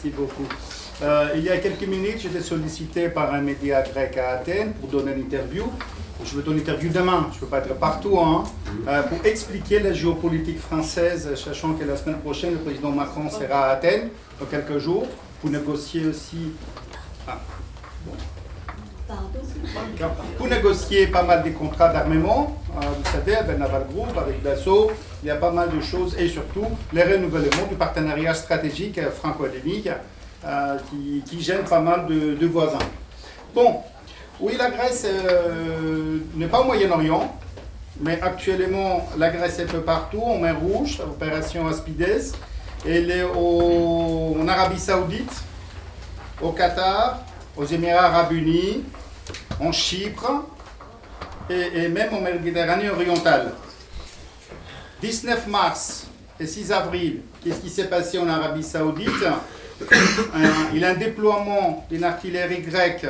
Merci beaucoup. Il y a quelques minutes, j'étais sollicité par un média grec à Athènes pour donner une interview. Je veux donner une interview demain, je ne peux pas être partout, pour expliquer la géopolitique française, sachant que la semaine prochaine, le président Macron sera à Athènes, dans quelques jours, pour négocier aussi... Pour négocier pas mal des contrats d'armement, vous savez, avec Naval Group, avec Dassault, il y a pas mal de choses, et surtout les renouvellements du partenariat stratégique franco-hellénique qui gêne pas mal de voisins. Bon, oui, la Grèce n'est pas au Moyen-Orient, mais actuellement, la Grèce est un peu partout, en mer Rouge, opération Aspides, elle est en Arabie Saoudite, au Qatar, aux Émirats Arabes Unis, en Chypre et même en Méditerranée orientale. 19 mars et 6 avril, qu'est-ce qui s'est passé en Arabie Saoudite? Il y a un déploiement d'une artillerie grecque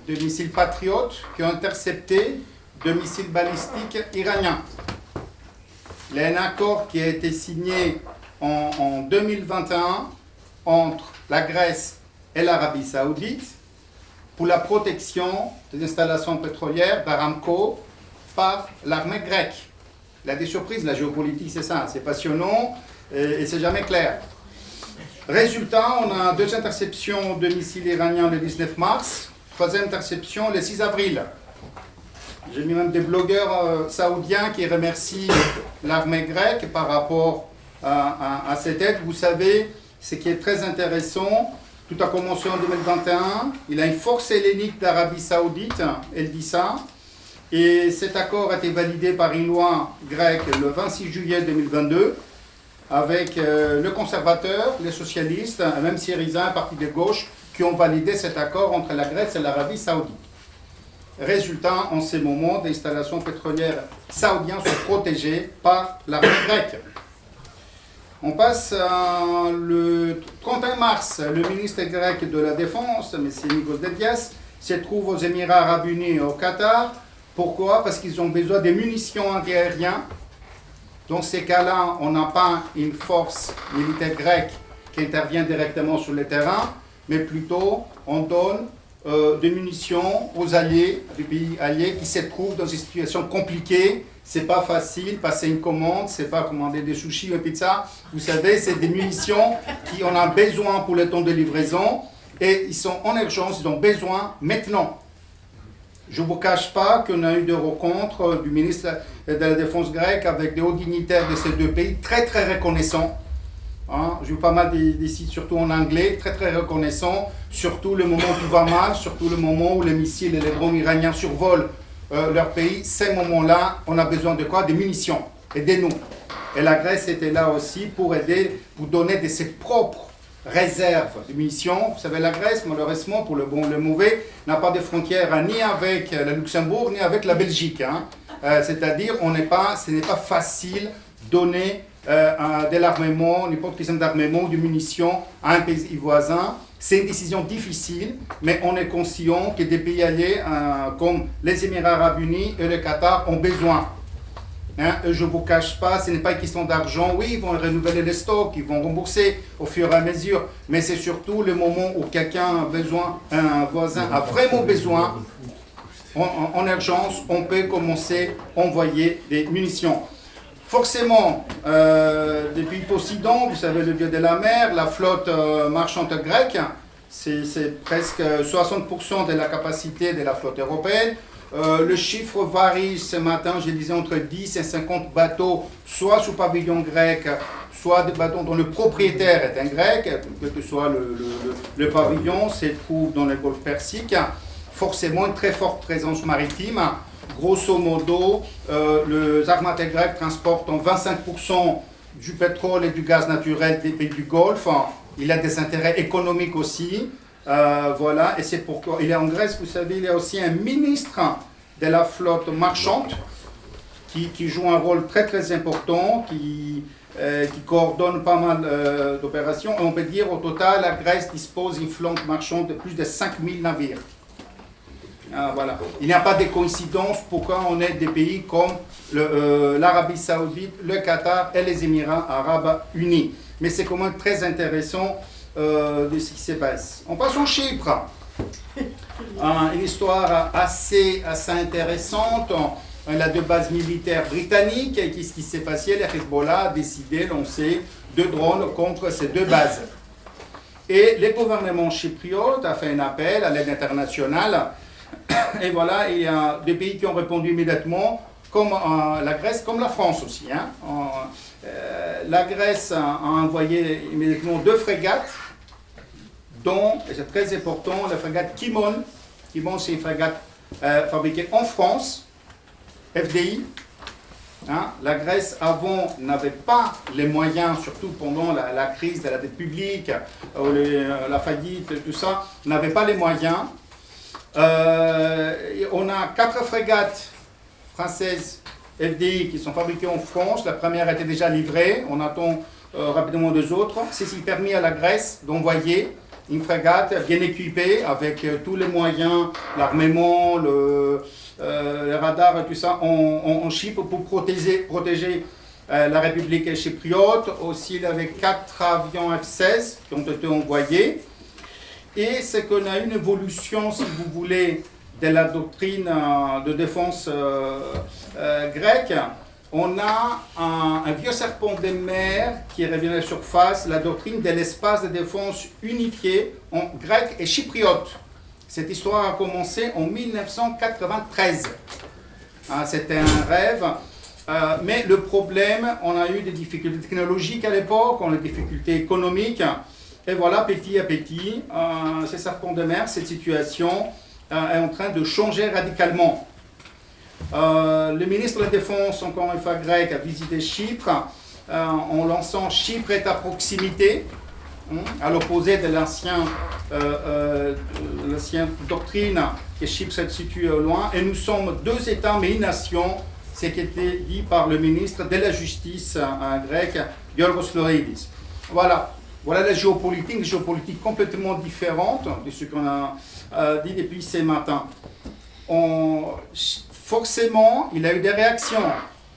de missiles patriotes qui ont intercepté de missiles balistiques iraniens. Il y a un accord qui a été signé en 2021 entre la Grèce et l'Arabie Saoudite pour la protection des installations pétrolières d'Aramco par l'armée grecque. Il y a des surprises, la géopolitique c'est ça, c'est passionnant et c'est jamais clair. Résultat, on a 2 interceptions de missiles iraniens le 19 mars, 3e interception le 6 avril. J'ai mis même des blogueurs saoudiens qui remercient l'armée grecque par rapport à cette aide. Vous savez, ce qui est très intéressant, tout a commencé en 2021, il a une force hellénique d'Arabie Saoudite, elle dit ça, et cet accord a été validé par une loi grecque le 26 juillet 2022, avec le conservateur, les socialistes, même Syriza, un parti de gauche, qui ont validé cet accord entre la Grèce et l'Arabie Saoudite. Résultat, en ces moments, des installations pétrolières saoudiennes sont protégées par l'armée grecque. On passe le 31 mars, le ministre grec de la Défense, M. Nikos Dédias, se trouve aux Émirats Arabes Unis et au Qatar. Pourquoi? Parce qu'ils ont besoin de munitions antiaériennes. Dans ces cas-là, on n'a pas une force militaire grecque qui intervient directement sur le terrain, mais plutôt on donne des munitions aux alliés, des pays alliés qui se trouvent dans une situation compliquée. C'est pas facile, passer une commande, c'est pas commander des sushis ou une pizza. Vous savez, c'est des munitions qui on a besoin pour le temps de livraison et ils sont en urgence, ils ont besoin maintenant. Je ne vous cache pas qu'on a eu des rencontres du ministre de la Défense grecque avec des hauts dignitaires de ces 2 pays, très très reconnaissants. J'ai eu pas mal des sites, surtout en anglais, très très reconnaissants, surtout le moment où tout va mal, surtout le moment où les missiles et les drones iraniens survolent leur pays. Ces moments-là, on a besoin de quoi? Des munitions. Aidez-nous. Et la Grèce était là aussi pour aider, pour donner de ses propres réserves de munitions. Vous savez, la Grèce, malheureusement, pour le bon ou le mauvais, n'a pas de frontières ni avec le Luxembourg, ni avec la Belgique. C'est-à-dire, ce n'est pas facile de donner de l'armement, n'importe quel type d'armement ou de munitions à un pays voisin. C'est une décision difficile, mais on est conscient que des pays alliés comme les Émirats Arabes Unis et le Qatar ont besoin. Je ne vous cache pas, ce n'est pas une question d'argent. Oui, ils vont renouveler les stocks, ils vont rembourser au fur et à mesure, mais c'est surtout le moment où quelqu'un a besoin, un voisin a vraiment besoin, en urgence, on peut commencer à envoyer des munitions. Forcément, depuis Poséidon, vous savez, le dieu de la mer, la flotte marchande grecque, c'est presque 60% de la capacité de la flotte européenne. Le chiffre varie ce matin, je disais, entre 10 et 50 bateaux, soit sous pavillon grec, soit des bateaux dont le propriétaire est un grec, quel que soit le pavillon, se trouve dans le golfe Persique. Forcément, une très forte présence maritime. Grosso modo, les armateurs grecs transportent 25% du pétrole et du gaz naturel des pays du Golfe. Il a des intérêts économiques aussi. Voilà, et c'est pourquoi il est en Grèce, vous savez, il y a aussi un ministre de la flotte marchande qui joue un rôle très très important, qui coordonne pas mal d'opérations. Et on peut dire au total, la Grèce dispose d'une flotte marchande de plus de 5000 navires. Voilà. Il n'y a pas de coïncidence pourquoi on est des pays comme l'Arabie Saoudite, le Qatar et les Émirats Arabes Unis. Mais c'est quand même très intéressant de ce qui se passe. On passe en Chypre. Une histoire assez intéressante. Il y a deux bases militaires britanniques. Et qu'est-ce qui s'est passé? Le Hezbollah a décidé de lancer 2 drones contre ces 2 bases. Et le gouvernement chypriote a fait un appel à l'aide internationale. Et voilà, il y a des pays qui ont répondu immédiatement, comme la Grèce, comme la France aussi. Hein. La Grèce a envoyé immédiatement 2 frégates, dont, et c'est très important, la frégate Kimon. Kimon, c'est une frégate fabriquée en France, FDI. Hein. La Grèce, avant, n'avait pas les moyens, surtout pendant la crise de la dette publique, la faillite, tout ça, n'avait pas les moyens. On a 4 frégates françaises FDI qui sont fabriquées en France. La première était déjà livrée. On attend rapidement 2 autres. C'est ce qui permet à la Grèce d'envoyer une frégate bien équipée avec tous les moyens, l'armement, les radars et tout ça en Chypre pour protéger la République chypriote. Aussi, il y avait 4 avions F-16 qui ont été envoyés. Et c'est qu'on a une évolution, si vous voulez, de la doctrine de défense grecque. On a un vieux serpent de mer qui revient à la surface, la doctrine de l'espace de défense unifié en grec et chypriote. Cette histoire a commencé en 1993. C'était un rêve. Mais le problème, on a eu des difficultés technologiques à l'époque, on a des difficultés économiques. Et voilà, petit à petit, ces serpents de mer, cette situation est en train de changer radicalement. Le ministre de la Défense, encore une fois grec, a visité Chypre en lançant Chypre est à proximité, à l'opposé de l'ancienne doctrine que Chypre se situe au loin. Et nous sommes 2 États, mais une nation, ce qui était dit par le ministre de la Justice grec, Giorgos Floridis. Voilà la géopolitique, une géopolitique complètement différente de ce qu'on a dit depuis ce matin. Forcément, il y a eu des réactions.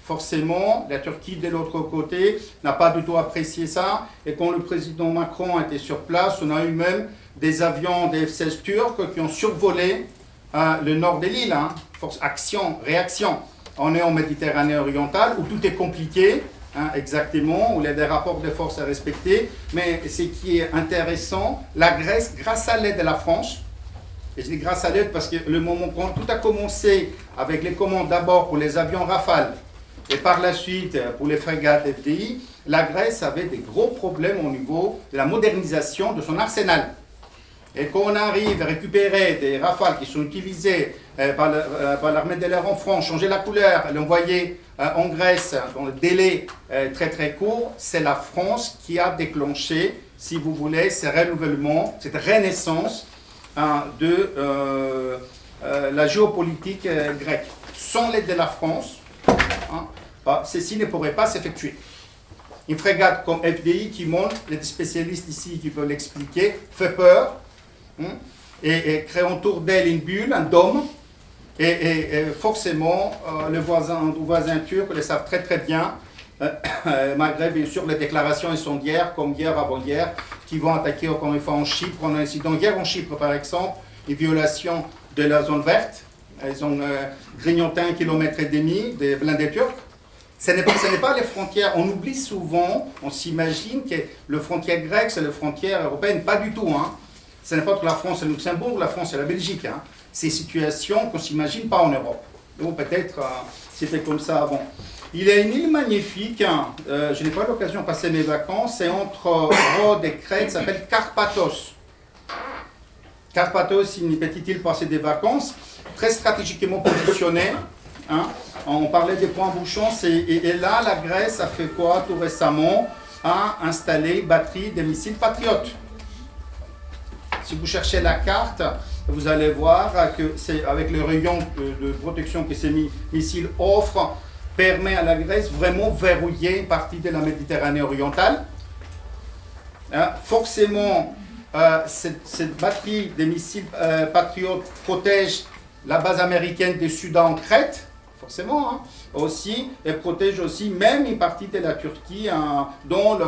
Forcément, la Turquie de l'autre côté n'a pas du tout apprécié ça. Et quand le président Macron était sur place, on a eu même des avions des F-16 turcs qui ont survolé le nord de l'île. Hein. Force, action, réaction. On est en Méditerranée orientale où tout est compliqué. Exactement, où il y a des rapports de force à respecter. Mais ce qui est intéressant, la Grèce, grâce à l'aide de la France, et je dis grâce à l'aide parce que le moment quand tout a commencé avec les commandes d'abord pour les avions Rafale et par la suite pour les frégates FDI, la Grèce avait des gros problèmes au niveau de la modernisation de son arsenal. Et quand on arrive à récupérer des Rafales qui sont utilisés par l'armée de l'air en France, changer la couleur, l'envoyer en Grèce dans le délai très très court, c'est la France qui a déclenché, si vous voulez, ce renouvellement, cette renaissance de la géopolitique grecque. Sans l'aide de la France, ceci ne pourrait pas s'effectuer. Une frégate comme FDI qui monte, les spécialistes ici qui peuvent l'expliquer, fait peur et crée autour d'elle une bulle, un dôme. Et forcément, les voisins turcs le savent très très bien, malgré bien sûr les déclarations incendiaires, comme hier, avant-hier, qui vont attaquer encore une fois en Chypre. On a un incident hier en Chypre par exemple, une violation de la zone verte. Ils ont grignoté 1,5 km des blindés turcs. Ce n'est pas les frontières. On oublie souvent, on s'imagine que les frontières grecques, c'est les frontières européennes. Pas du tout. Hein. Ce n'est pas que la France et le Luxembourg, la France et la Belgique. Hein. C'est situations qu'on ne s'imagine pas en Europe. Ou peut-être c'était comme ça avant. Il y a une île magnifique, je n'ai pas l'occasion de passer mes vacances, c'est entre Rhodes et Crète, ça s'appelle Karpathos. Karpathos, c'est une petite île passée des vacances, très stratégiquement positionnée. Hein. On parlait des points bouchons, et là, la Grèce a fait quoi tout récemment? A installé une batterie de missiles patriotes. Si vous cherchez la carte, vous allez voir que c'est avec le rayon de protection que ces missiles offrent, permet à la Grèce vraiment verrouiller une partie de la Méditerranée orientale. Forcément, cette batterie des missiles patriotes protège la base américaine des Sudans en Crète. forcément, hein, aussi, et protège aussi même une partie de la Turquie dont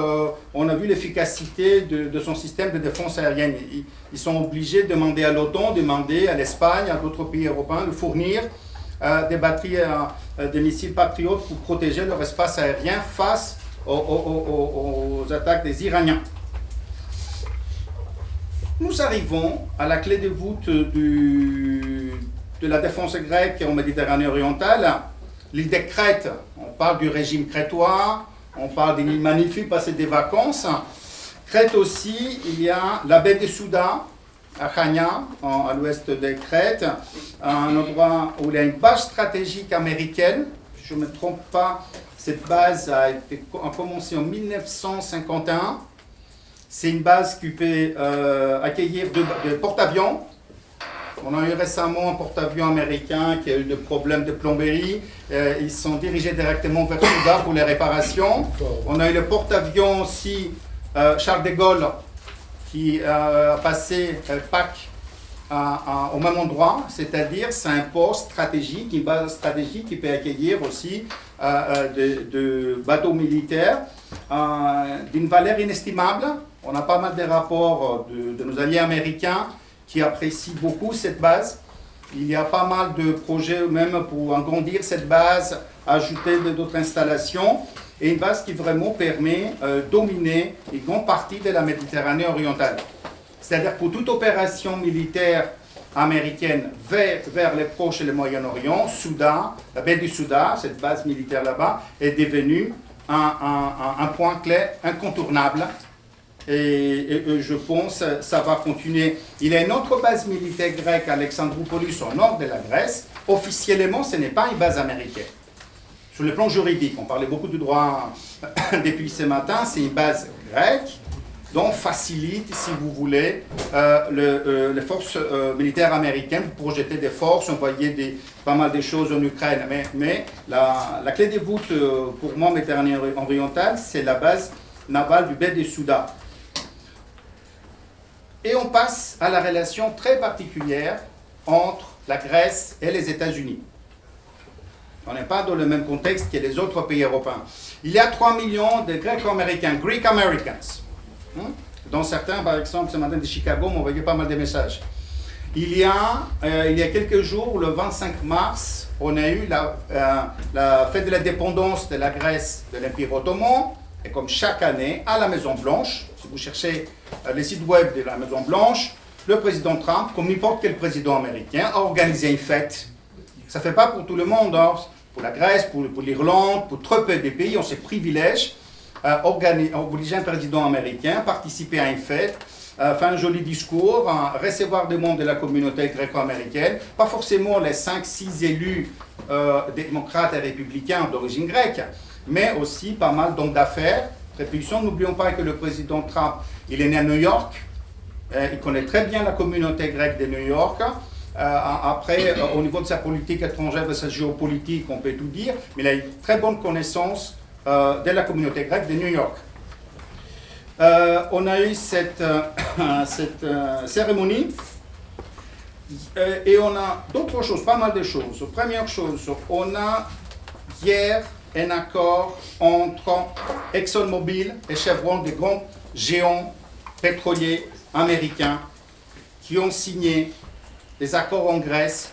on a vu l'efficacité de son système de défense aérienne. Ils sont obligés de demander à l'OTAN, demander à l'Espagne, à d'autres pays européens de fournir des batteries de missiles patriotes pour protéger leur espace aérien face aux attaques des Iraniens. Nous arrivons à la clé de voûte de la défense grecque en Méditerranée orientale, l'île de Crète. On parle du régime crétois, on parle d'une île magnifique, passer des vacances. Crète aussi, il y a la baie de Souda, à Chania, à l'ouest de Crète, un endroit où il y a une base stratégique américaine. Si je ne me trompe pas, cette base a commencé en 1951. C'est une base qui peut accueillir deux porte-avions. On a eu récemment un porte-avions américain qui a eu des problèmes de plomberie. Ils sont dirigés directement vers Souda pour les réparations. On a eu le porte-avions aussi Charles de Gaulle qui a passé Pâques au même endroit, c'est-à-dire c'est un poste stratégique, une base stratégique qui peut accueillir aussi de bateaux militaires d'une valeur inestimable. On a pas mal de rapports de nos alliés américains qui apprécient beaucoup cette base. Il y a pas mal de projets même pour agrandir cette base, ajouter d'autres installations, et une base qui vraiment permet de dominer une grande partie de la Méditerranée orientale. C'est-à-dire pour toute opération militaire américaine vers les Proches et le Moyen-Orient, Souda, la baie du Souda, cette base militaire là-bas, est devenue un point clé incontournable. Et je pense que ça va continuer. Il y a une autre base militaire grecque, Alexandroupolis, au nord de la Grèce. Officiellement, ce n'est pas une base américaine. Sur le plan juridique, on parlait beaucoup du droit depuis ce matin, c'est une base grecque, donc facilite, si vous voulez, les forces militaires américaines pour projeter des forces, envoyer pas mal de choses en Ukraine. Mais la clé de voûte pour moi, Méditerranée orientale, c'est la base navale du baie de Souda. Et on passe à la relation très particulière entre la Grèce et les États-Unis. On n'est pas dans le même contexte que les autres pays européens. Il y a 3 millions de Greco-Américains, Greek Americans. Dont certains, par exemple, ce matin de Chicago, m'ont envoyé pas mal de messages. Il y a quelques jours, le 25 mars, on a eu la fête de l'indépendance de la Grèce de l'Empire ottoman. Et comme chaque année, à la Maison-Blanche, si vous cherchez les sites web de la Maison-Blanche, le président Trump, comme n'importe quel président américain, a organisé une fête. Ça ne fait pas pour tout le monde, hein. Pour la Grèce, pour l'Irlande, pour très peu de pays, on se privilège obliger un président américain à participer à une fête, faire un joli discours, recevoir des membres de la communauté gréco-américaine, pas forcément les 5-6 élus démocrates et républicains d'origine grecque, mais aussi pas mal d'hommes d'affaires très puissants. N'oublions pas que le président Trump, il est né à New York, il connaît très bien la communauté grecque de New York. Après, au niveau de sa politique étrangère, de sa géopolitique, on peut tout dire, mais il a une très bonne connaissance de la communauté grecque de New York. On a eu cette cérémonie et on a d'autres choses, pas mal de choses. Première chose, on a hier un accord entre ExxonMobil et Chevron, des grands géants pétroliers américains qui ont signé des accords en Grèce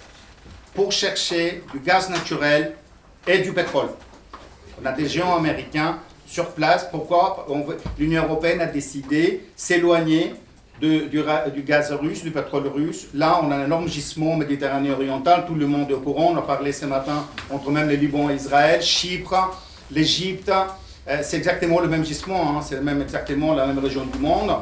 pour chercher du gaz naturel et du pétrole. On a des géants américains sur place. Pourquoi l'Union européenne a décidé de s'éloigner du gaz russe, du pétrole russe? Là, on a un énorme gisement en Méditerranée orientale. Tout le monde est au courant. On a parlé ce matin entre même le Liban et Israël, Chypre, l'Égypte. C'est exactement le même gisement. Hein. C'est exactement la même région du monde.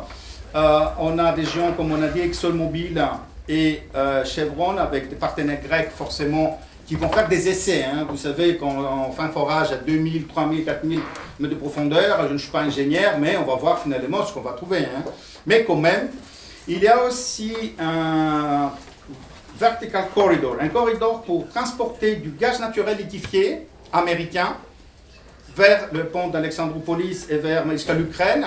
On a des géants, comme on a dit, ExxonMobil et Chevron, avec des partenaires grecs forcément, qui vont faire des essais. Hein. Vous savez, quand on fait un forage à 2000, 3000, 4000 mètres de profondeur, je ne suis pas ingénieur, mais on va voir finalement ce qu'on va trouver. Hein. Mais quand même, il y a aussi un vertical corridor, un corridor pour transporter du gaz naturel liquéfié américain vers le pont d'Alexandroupolis et jusqu'à l'Ukraine,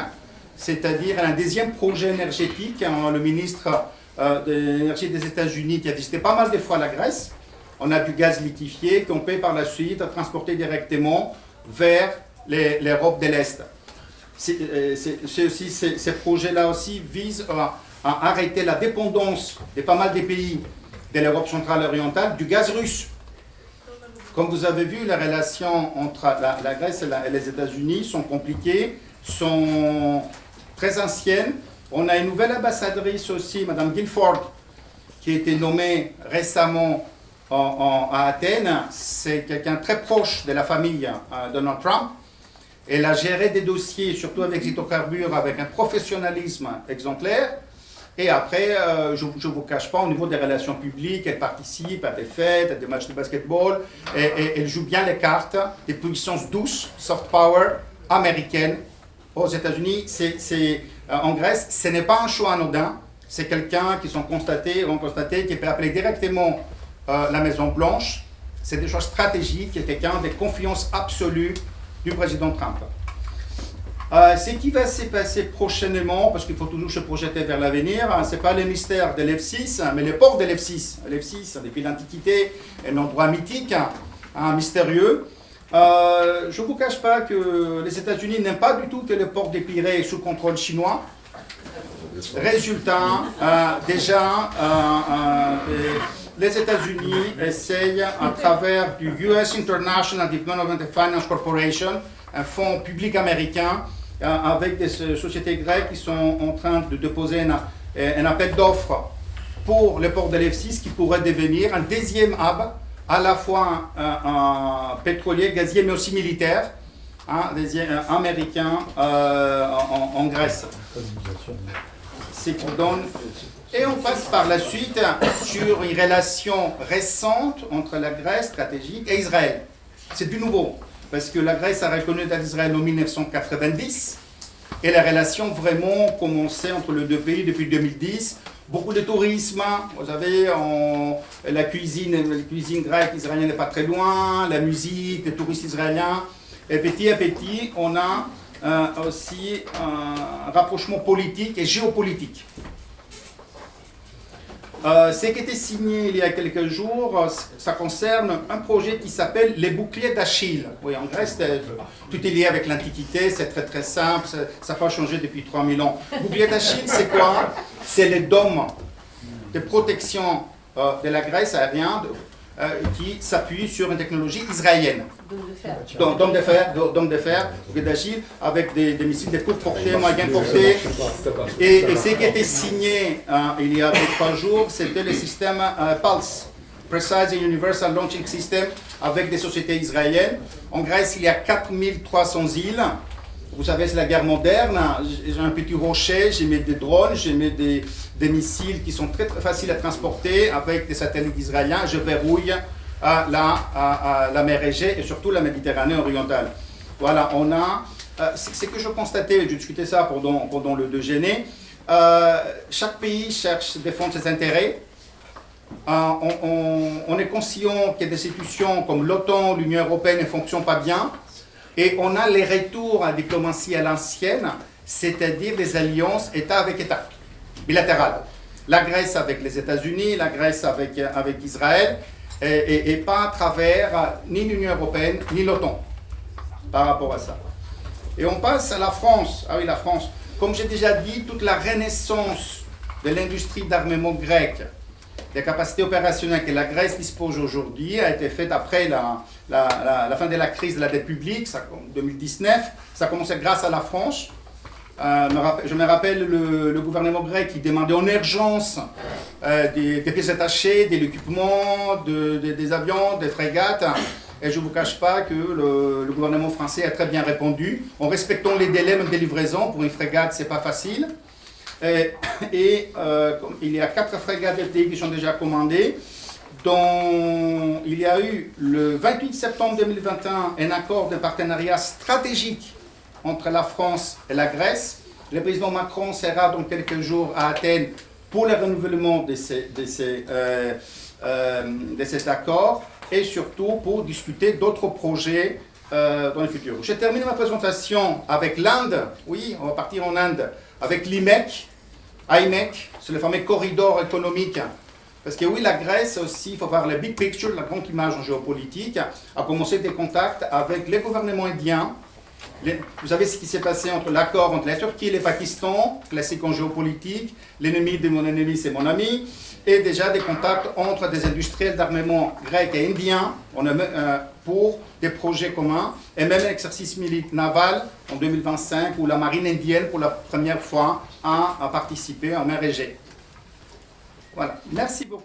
c'est-à-dire un deuxième projet énergétique. Le ministre de l'énergie des États-Unis qui a visité pas mal de fois la Grèce, on a du gaz liquéfié qu'on peut par la suite transporter directement vers l'Europe de l'Est. Ces projets-là aussi visent à arrêter la dépendance de pas mal des pays de l'Europe centrale et orientale du gaz russe. Comme vous avez vu, les relations entre la Grèce et les États-Unis sont compliquées, sont très anciennes. On a une nouvelle ambassadrice aussi, Mme Guilford, qui a été nommée récemment à Athènes. C'est quelqu'un très proche de la famille de Donald Trump. Elle a géré des dossiers, surtout avec les hydrocarbures, avec un professionnalisme exemplaire. Et après, je ne vous cache pas, au niveau des relations publiques, elle participe à des fêtes, à des matchs de basketball, et elle joue bien les cartes des puissances douces, soft power, américaines. Aux États-Unis, en Grèce, ce n'est pas un choix anodin, c'est quelqu'un qui ont constaté, qui peut appeler directement la Maison-Blanche. C'est des choix stratégiques, et quelqu'un de confiance absolue du président Trump. Ce qui va se passer prochainement, parce qu'il faut toujours se projeter vers l'avenir, ce n'est pas le mystère de l'F6, mais le port de l'F6. L'F6, depuis l'Antiquité, est un endroit mythique, mystérieux. Je ne vous cache pas que les États-Unis n'aiment pas du tout que le port des Pirées est sous contrôle chinois. Résultat, les États-Unis essayent, à travers du US International Development Finance Corporation, un fonds public américain, avec des sociétés grecques qui sont en train de déposer un appel d'offres pour le port de l'F6 qui pourrait devenir un deuxième hub, à la fois un pétrolier, gazier, mais aussi militaire, américain en Grèce. C'est qu'on donne. Et on passe par la suite sur une relation récente entre la Grèce stratégique et Israël. C'est du nouveau, parce que la Grèce a reconnu d'Israël en 1990, et la relation vraiment commencé entre les deux pays depuis 2010. Beaucoup de tourisme, vous savez, la cuisine grecque, israélienne n'est pas très loin, la musique, les touristes israéliens. Et petit à petit, on a aussi un rapprochement politique et géopolitique. Ce qui a été signé il y a quelques jours, ça concerne un projet qui s'appelle les boucliers d'Achille. Oui, en Grèce, tout est lié avec l'Antiquité, c'est très très simple, ça n'a pas changé depuis 3000 ans. Bouclier d'Achille, c'est quoi? C'est les dômes de protection de la Grèce aérienne qui s'appuie sur une technologie israélienne. Dôme de fer, bouclier d'Achille, avec des missiles de courte portée, moyenne portée. Et ce qui a été signé il y a 3 jours, c'était le système PULSE, Precise and Universal Launching System, avec des sociétés israéliennes. En Grèce, il y a 4300 îles. Vous savez, c'est la guerre moderne. J'ai un petit rocher, j'ai mis des drones, j'ai mis des missiles qui sont très, très faciles à transporter avec des satellites israéliens. Je verrouille la mer Égée et surtout la Méditerranée orientale. Voilà, on a. Ce que je constatais, je discutais ça pendant le déjeuner. Chaque pays cherche à défendre ses intérêts. On est conscient qu'il y a des institutions comme l'OTAN, l'Union européenne ne fonctionnent pas bien. Et on a les retours à la diplomatie à l'ancienne, c'est-à-dire des alliances État avec État, bilatérales. La Grèce avec les États-Unis, la Grèce avec Israël, et pas à travers ni l'Union européenne, ni l'OTAN, par rapport à ça. Et on passe à la France. Ah oui, la France. Comme j'ai déjà dit, toute la renaissance de l'industrie d'armement grecque, des capacités opérationnelles que la Grèce dispose aujourd'hui, a été faite après la fin de la crise de la dette publique, en 2019. Ça a commencé grâce à la France. Je me rappelle le gouvernement grec qui demandait en urgence des pièces détachées, de l'équipement, des avions, des frégates. Et je ne vous cache pas que le gouvernement français a très bien répondu, en respectant les délais même de livraison. Pour une frégate, ce n'est pas facile. Il y a 4 frégates FDI qui sont déjà commandées, dont il y a eu le 28 septembre 2021 un accord de partenariat stratégique entre la France et la Grèce. Le président Macron sera dans quelques jours à Athènes pour le renouvellement de cet accord et surtout pour discuter d'autres projets dans le futur. Je termine ma présentation avec l'Inde. Oui, on va partir en Inde avec l'IMEC. IMEC, c'est le fameux corridor économique Parce que oui, la Grèce aussi, il faut voir le big picture, la grande image en géopolitique, a commencé des contacts avec les gouvernements indiens. Vous savez ce qui s'est passé entre l'accord entre la Turquie et le Pakistan, classique en géopolitique, l'ennemi de mon ennemi c'est mon ami, et déjà des contacts entre des industriels d'armement grecs et indiens pour des projets communs, et même un exercice militaire naval en 2025 où la marine indienne pour la première fois a participé en mer Égée. Voilà, merci beaucoup.